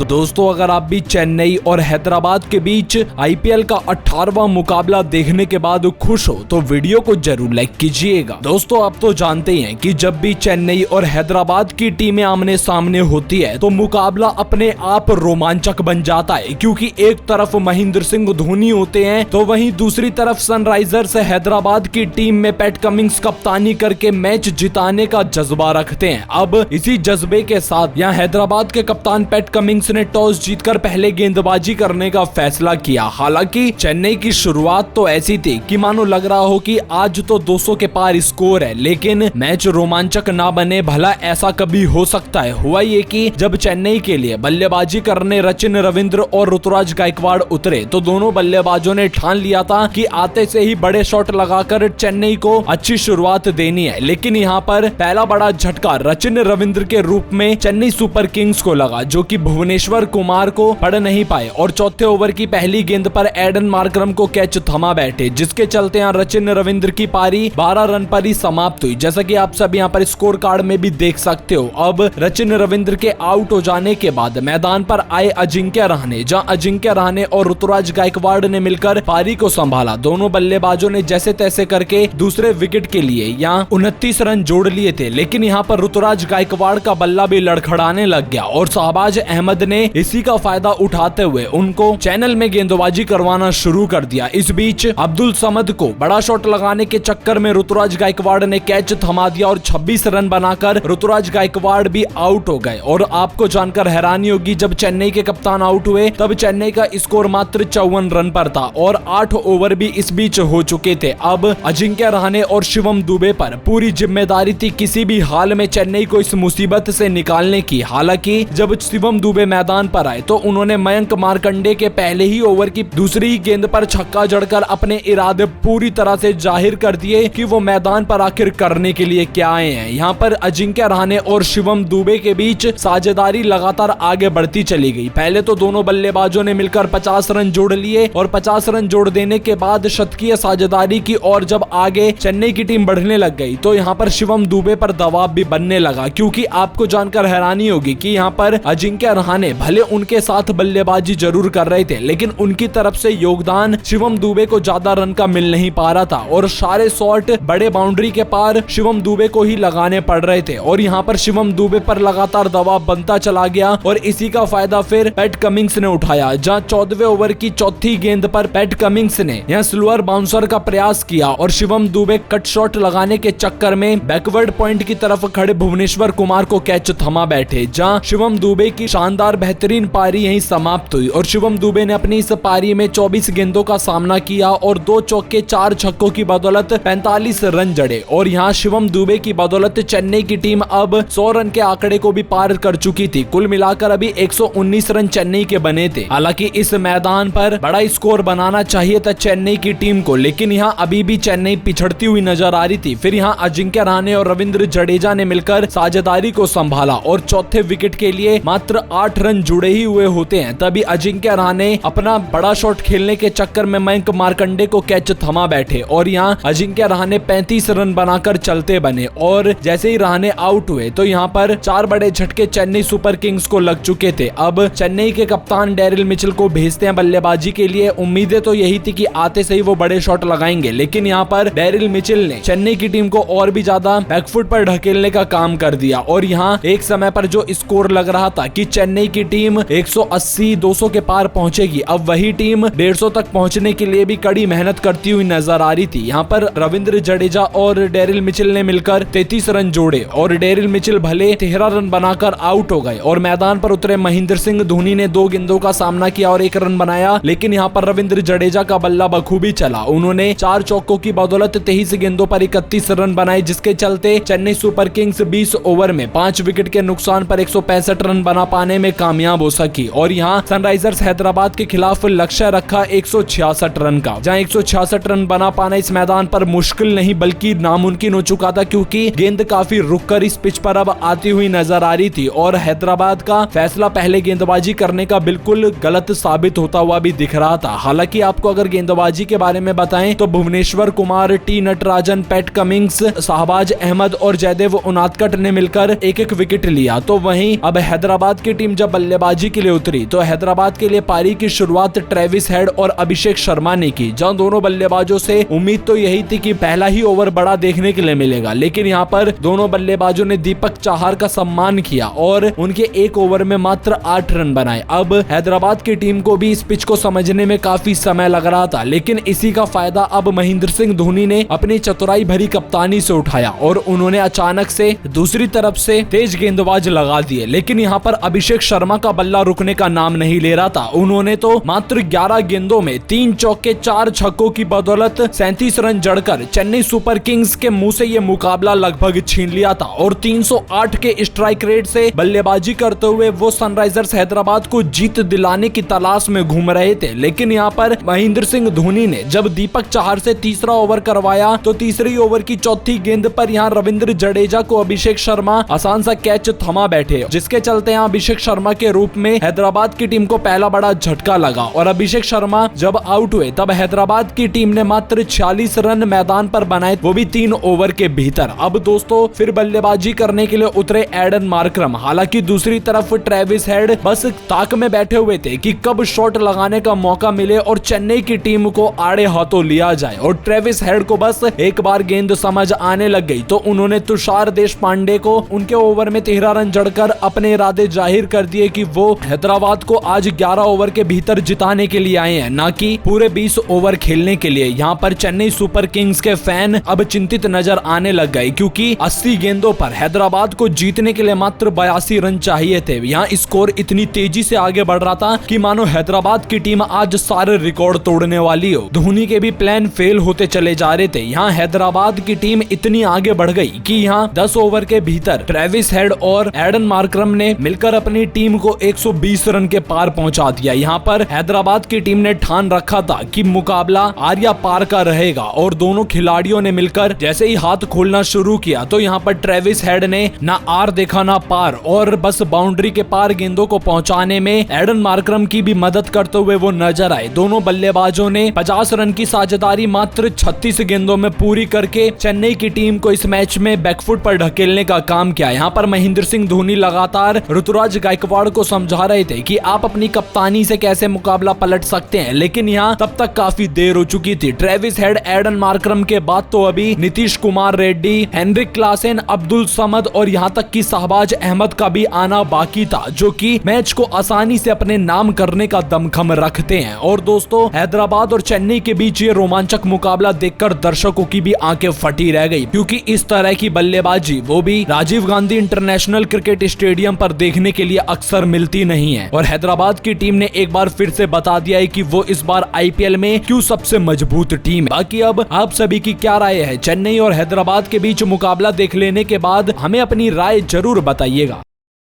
दोस्तों अगर आप भी चेन्नई और हैदराबाद के बीच आईपीएल का 18वां मुकाबला देखने के बाद खुश हो तो वीडियो को जरूर लाइक कीजिएगा। दोस्तों आप तो जानते ही हैं कि जब भी चेन्नई और हैदराबाद की टीमें आमने सामने होती है तो मुकाबला अपने आप रोमांचक बन जाता है, क्योंकि एक तरफ महेंद्र सिंह धोनी होते हैं तो वहीं दूसरी तरफ सनराइजर्स हैदराबाद की टीम में पैट कमिंस कप्तानी करके मैच जिताने का जज्बा रखते हैं। अब इसी जज्बे के साथ यहाँ हैदराबाद के कप्तान पैट कमिंस ने टॉस जीतकर पहले गेंदबाजी करने का फैसला किया। हालांकि चेन्नई की शुरुआत तो ऐसी थी कि मानो लग रहा हो कि आज तो 200 के पार स्कोर है, लेकिन मैच रोमांचक ना बने। भला ऐसा कभी हो सकता है? हुआ ये कि जब चेन्नई के लिए बल्लेबाजी करने सचिन रविंद्र और ऋतुराज गायकवाड़ उतरे तो दोनों बल्लेबाजों ने ठान लिया था कि आते से ही बड़े शॉट लगाकर चेन्नई को अच्छी शुरुआत देनी है। लेकिन यहाँ पर पहला बड़ा झटका सचिन रविंद्र के रूप में चेन्नई सुपर किंग्स को लगा, जो कि भुवनेश्वर कुमार को पढ़ नहीं पाए और चौथे ओवर की पहली गेंद पर एडन मार्करम को कैच थमा बैठे, जिसके चलते यहाँ सचिन रविंद्र की पारी 12 रन पर ही समाप्त हुई, जैसा कि आप सब यहाँ पर स्कोर कार्ड में भी देख सकते हो। अब सचिन रविंद्र के आउट हो जाने के बाद मैदान पर आए अजिंक्य रहाणे, जहां अजिंक्य रहाणे और ऋतुराज गायकवाड़ ने मिलकर पारी को संभाला। दोनों बल्लेबाजों ने जैसे तैसे करके दूसरे विकेट के लिए यहाँ 29 रन जोड़ लिए थे, लेकिन यहाँ पर ऋतुराज गायकवाड़ का बल्ला भी लड़खड़ाने लग गया और शहबाज अहमद ने इसी का फायदा उठाते हुए उनको चैनल में गेंदबाजी करवाना शुरू कर दिया। इस बीच अब्दुल समद को बड़ा शॉट लगाने के चक्कर में ऋतुराज गायकवाड़ ने कैच थमा दिया और 26 रन बनाकर ऋतुराज गायकवाड़ भी आउट हो गए। और आपको जानकर हैरानी होगी, जब चेन्नई के कप्तान आउट हुए तब चेन्नई का स्कोर मात्र 54 रन पर था और 8 ओवर भी इस बीच हो चुके थे। अब अजिंक्य रहाणे और शिवम दुबे पर पूरी जिम्मेदारी थी किसी भी हाल में चेन्नई को इस मुसीबत से निकालने की। हालांकि जब शिवम दुबे मैदान पर आए तो उन्होंने मयंक मार्कंडे के पहले ही ओवर की दूसरी गेंद पर छक्का जड़कर अपने इरादे पूरी तरह से जाहिर कर दिए कि वो मैदान पर आखिर करने के लिए क्या आए हैं। यहाँ पर अजिंक्य रहाणे और शिवम दुबे के बीच साझेदारी लगातार आगे बढ़ती चली गई। पहले तो दोनों बल्लेबाजों ने मिलकर 50 रन जोड़ लिए और 50 रन जोड़ देने के बाद शतकीय साझेदारी की और जब आगे चेन्नई की टीम बढ़ने लग गई तो यहाँ पर शिवम दुबे पर दबाव भी बनने लगा, क्योंकि आपको जानकर हैरानी होगी कि यहाँ पर अजिंक्य रहाणे भले उनके साथ बल्लेबाजी जरूर कर रहे थे, लेकिन उनकी तरफ से योगदान शिवम दुबे को ज्यादा रन का मिल नहीं पा रहा था और सारे शॉट बड़े बाउंड्री के पार शिवम दुबे को ही लगाने पड़ रहे थे और यहाँ पर शिवम दुबे पर लगातार दबाव बनता चला गया और इसी का फायदा फिर पैट कमिंस ने उठाया, जहां 14वें ओवर की चौथी गेंद पर पैट कमिंस ने यहां स्लोअर बाउंसर का प्रयास किया और शिवम दुबे कट शॉट लगाने के चक्कर में बैकवर्ड पॉइंट की तरफ खड़े भुवनेश्वर कुमार को कैच थमा बैठे, जहां शिवम दुबे की शानदार बेहतरीन पारी यहीं समाप्त हुई और शिवम दुबे ने अपनी इस पारी में 24 गेंदों का सामना किया और 2 चौके 4 छक्कों की बदौलत 45 रन जड़े और यहाँ शिवम दुबे की बदौलत चेन्नई की टीम अब 100 रन के आंकड़े को भी पार कर चुकी थी। कुल मिलाकर अभी 119 रन चेन्नई के बने थे। हालांकि इस मैदान पर बड़ा स्कोर बनाना चाहिए था चेन्नई की टीम को, लेकिन यहाँ अभी भी चेन्नई पिछड़ती हुई नजर आ रही थी। फिर यहाँ अजिंक्य रहाणे और रविंद्र जडेजा ने मिलकर साझेदारी को संभाला और चौथे विकेट के लिए मात्र 8 रन जुड़े ही हुए होते हैं तभी अजिंक्य रहाणे अपना बड़ा शॉट खेलने के चक्कर में मयंक मार्कंडे को कैच थमा बैठे और यहाँ अजिंक्य रहाणे 35 रन बनाकर चलते बने और जैसे ही रहाणे आउट हुए तो यहाँ पर 4 बड़े झटके चेन्नई सुपर किंग्स को लग चुके थे। अब चेन्नई के कप्तान डेरिल मिचेल को भेजते हैं बल्लेबाजी के लिए। उम्मीदें तो यही थी कि आते से ही वो बड़े शॉट लगाएंगे, लेकिन यहाँ पर डेरिल मिचेल ने चेन्नई की टीम को और भी ज्यादा बैकफुट पर ढकेलने का काम कर दिया और यहाँ एक समय पर जो स्कोर लग रहा था कि चेन्नई की टीम 180-200 के पार पहुंचेगी, अब वही टीम 150 तक पहुंचने के लिए भी कड़ी मेहनत करती हुई नजर आ रही थी। यहाँ पर रविंद्र जडेजा और डेरिल मिचेल ने मिलकर 33 रन जोड़े और डेरिल मिचेल भले 13 रन बनाकर आउट हो गए और मैदान पर उतरे महेंद्र सिंह धोनी ने 2 गेंदों का सामना किया और 1 रन बनाया, लेकिन यहाँ पर रविंद्र जडेजा का बल्ला बखूबी चला। उन्होंने 4 चौकों की बदौलत 23 गेंदों पर 31 रन बनाए, जिसके चलते चेन्नई सुपर किंग्स 20 ओवर में 5 विकेट के नुकसान पर 165 रन बना पाने में कामयाब हो सकी और यहाँ सनराइजर्स हैदराबाद के खिलाफ लक्ष्य रखा 166 रन का, जहाँ 166 रन बना पाना इस मैदान पर मुश्किल नहीं बल्कि नामुमकिन हो चुका था, क्योंकि गेंद काफी रुककर इस पिच पर अब आती हुई नजर आ रही थी और हैदराबाद का फैसला पहले गेंदबाजी करने का बिल्कुल गलत साबित होता हुआ भी दिख रहा था। हालांकि आपको अगर गेंदबाजी के बारे में बताएं तो Bhuvneshwar Kumar, T Natarajan, Pat Cummins, Shahbaz Ahmed और जयदेव उनादकट ने मिलकर एक एक विकेट लिया। तो वहीं अब हैदराबाद की टीम जब बल्लेबाजी के लिए उतरी तो हैदराबाद के लिए पारी की शुरुआत ट्रेविस हेड और अभिषेक शर्मा ने की। जहां दोनों बल्लेबाजों से उम्मीद तो यही थी कि पहला ही ओवर बड़ा देखने के लिए मिलेगा, लेकिन यहाँ पर दोनों बल्लेबाजों ने दीपक चाहर का सम्मान किया और उनके एक ओवर में मात्र 8 रन बनाए। अब हैदराबाद की टीम को भी इस पिच को समझने में काफी समय लग रहा था, लेकिन इसी का फायदा अब महेंद्र सिंह धोनी ने अपनी चतुराई भरी कप्तानी से उठाया और उन्होंने अचानक से दूसरी तरफ से तेज गेंदबाज लगा दिए। लेकिन यहाँ पर अभिषेक शर्मा का बल्ला रुकने का नाम नहीं ले रहा था। उन्होंने तो मात्र 11 गेंदों में 3 चौके 4 छक्कों की बदौलत 37 रन जड़कर चेन्नई सुपर किंग्स के मुंह से यह मुकाबला लगभग छीन लिया था और 308 के स्ट्राइक रेट से बल्लेबाजी करते हुए वो सनराइजर्स हैदराबाद को जीत दिलाने की तलाश में घूम रहे थे। लेकिन यहाँ पर महेंद्र सिंह धोनी ने जब दीपक चाहर से तीसरा ओवर करवाया तो तीसरी ओवर की चौथी गेंद पर यहाँ रविंद्र जडेजा को अभिषेक शर्मा आसान सा कैच थमा बैठे, जिसके चलते यहाँ अभिषेक शर्मा के रूप में हैदराबाद की टीम को पहला बड़ा झटका लगा और अभिषेक शर्मा जब आउट हुए तब हैदराबाद की टीम ने मात्र 46 रन मैदान पर बनाए, वो भी 3 ओवर के भीतर। अब दोस्तों फिर बल्लेबाजी करने के लिए उतरे एडन मार्करम। हालांकि दूसरी तरफ ट्रेविस हेड बस ताक में बैठे हुए थे कि कब शॉट लगाने का मौका मिले और चेन्नई की टीम को आड़े हाथों लिया जाए। और ट्रेविस हेड को बस एक बार गेंद समझ आने लग गई तो उन्होंने तुषार देशपांडे को उनके ओवर में 13 रन जड़कर अपने इरादे जाहिर कर दिए कि वो हैदराबाद को आज 11 ओवर के भीतर जिताने के लिए आए हैं, ना कि पूरे 20 ओवर खेलने के लिए। यहाँ पर चेन्नई सुपर किंग्स के फैन अब चिंतित नजर आने लग गए क्योंकि 80 गेंदों पर हैदराबाद को जीतने के लिए मात्र 82 रन चाहिए थे। यहाँ स्कोर इतनी तेजी से आगे बढ़ रहा था कि मानो हैदराबाद की टीम आज सारे रिकॉर्ड तोड़ने वाली हो। धोनी के भी प्लान फेल होते चले जा रहे थे। यहाँ हैदराबाद की टीम इतनी आगे बढ़ गई कि यहाँ 10 ओवर के भीतर ट्रेविस हेड और एडन मार्करम ने मिलकर अपनी टीम को 120 रन के पार पहुंचा दिया। यहाँ पर हैदराबाद की टीम ने ठान रखा था कि मुकाबला आर्या पार का रहेगा और दोनों खिलाड़ियों ने मिलकर जैसे ही हाथ खोलना शुरू किया तो यहाँ पर ट्रेविस हेड ने ना आर देखा ना पार और बस बाउंड्री के पार गेंदों को पहुंचाने में एडन मार्करम की भी मदद करते हुए वो नजर आए। दोनों बल्लेबाजों ने 50 रन की साझेदारी मात्र 36 गेंदों में पूरी करके चेन्नई की टीम को इस मैच में बैकफुट पर ढकेलने का काम किया। यहाँ पर महेंद्र सिंह धोनी लगातार ऋतुराज गायकवाड़ को समझा रहे थे कि आप अपनी कप्तानी से कैसे मुकाबला पलट सकते हैं, लेकिन यहाँ तब तक काफी देर हो चुकी थी। ट्रेविस हेड एडन मार्करम के बाद तो अभी नीतीश कुमार रेड्डी, हेनरिक क्लासेन, अब्दुल समद और यहाँ तक कि शहबाज अहमद का भी आना बाकी था, जो कि मैच को आसानी से अपने नाम करने का दमखम रखते हैं। और दोस्तों हैदराबाद और चेन्नई के बीच ये रोमांचक मुकाबला देखकर दर्शकों की भी आंखें फटी रह गई क्योंकि इस तरह की बल्लेबाजी वो भी Rajiv Gandhi international cricket stadium पर देखने के लिए अक्सर मिलती नहीं है। और हैदराबाद की टीम ने एक बार फिर से बता दिया है कि वो इस बार आईपीएल में क्यों सबसे मजबूत टीम है। बाकी अब आप सभी की क्या राय है? चेन्नई और हैदराबाद के बीच मुकाबला देख लेने के बाद हमें अपनी राय जरूर बताइएगा।